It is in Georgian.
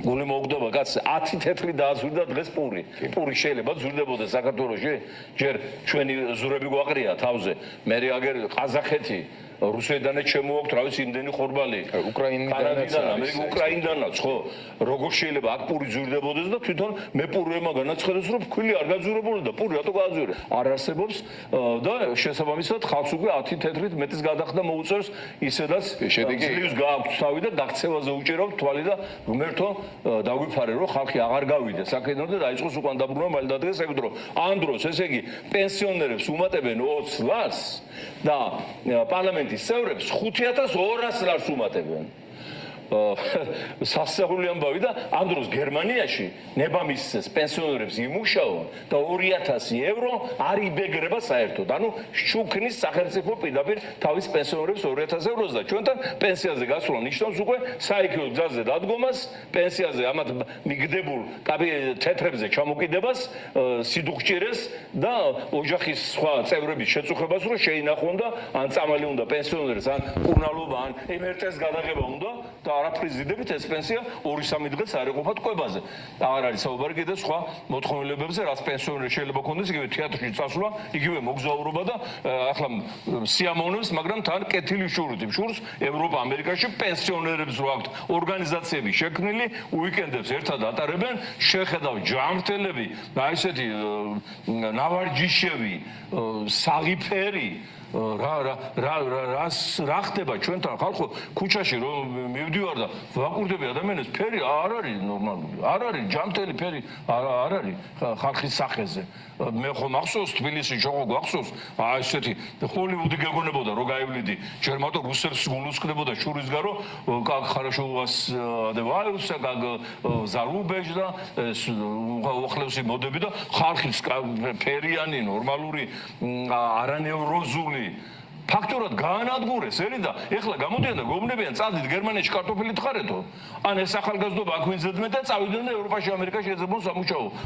გული მოგდობა კაცს 10 თეთრი დააზურდა დღეს პური. პური შეიძლება ზურდებოდეს საქართველოში. ჯერ ჩვენი ზურები გვაყრია თავზე. მე აგერ ყაზახეთი რუსეთანაც შემოაქვთ რა ვიცი იმდენი ხორბალი. უკრაინიდანაც ხო. როგორ შეიძლება აქ პური ზურდებოდეს და თვითონ მე პურმა განაცხადეს რომ ფქვილი არ გაძურებული და პური რატო გააძურე? არ არსებობს და შესაბამისად ხალხს უკვე 10 თეთრით მეტის გადახდა მოუწევს ისედაც შედეგს გააქვთ თავი და გაქცევაზე უჭირავთ თვალი და ღმერთო დაგვიფარე რომ ხალხი აღარ გავიდეს აქედან და დაიწყოს უკან დაბრუნება მალე დადგეს ეგ დრო. ამ დროს ესე იგი პენსიონერებს უმატებენ 20 ლარს და პარლამენტის წევრებს 5200 ლარს უმატებენ. სასწაული ამბავი და ამ დროს გერმანიაში ნება-მისცეს პენსიონერებს იმუშაონ და 2000 евро არ იბეგრება საერთოდ. ანუ შუქნის სახელმწიფო პირდაპირ თავის პენსიონერებს 2000 ევროს და ჩვენთან პენსიაზე გასვლა ნიშნავს უკვე საიქიო გზაზე დადგომას, პენსიაზე ამათ მიგდებულ თეთრებზე ჩამოკიდებას, სიდუხჭირეს და ოჯახის სხვა წევრების შეწუხებას რომ შეინახონ და ან წამალი უნდა პენსიონერს, ან კურნალობა, ან ემერტეს გადაღება უნდა და არაფრის ძიდებით ეს პენსია 2-3 დღეს არ ეყოფა ტყვებაზე. აღარ არის საუბარი კიდე სხვა მოთხოვნილებებზე, რაც პენსიონერი შეიძლება ქონდეს, იგივე თეატრში წასვლა, იგივე მოგზაურობა და ახლა სიამოვნებს, მაგრამ თან კეთილი შურით. შურს ევროპა, ამერიკაში პენსიონერებს რო აქვთ ორგანიზაციები შექმნილი, უიკენდებს ერთად ატარებენ, შეხედავ ჯანმრთელები, და ესეთი ნავარჯიშები, საღიფერი რა ხდება ჩვენთან ხალხო ქუჩაში რომ მივდივარ და ვაყურდები ადამიანებს ფერი არ არის ნორმალური არ არის ჯანმრთელი ფერი არ არის ხალხის სახეზე მე ხო მახსოვს თბილისში შოღო გვახსოვს ესეთი ჰოლივუდი გეგონებოდა რო გაივლიდი ჯერ მარტო რუსებს გულუსკდებოდა შურის გარო как хорошо у вас одеваются как зарубежда უახლესი მოდები და ხალხის ფერიანი ნორმალური არანევროზული ფაქტურად გაანადგურეს ელი და ეხლა გამოდიან და გობნებიან წადით გერმანიაში კარტოფილით ხარეთო ან ეს ახალგაზრდობა აქ ვინძებდნენ და წავიდნენ ევროპაში ამერიკაში ეძებონ სამუშაო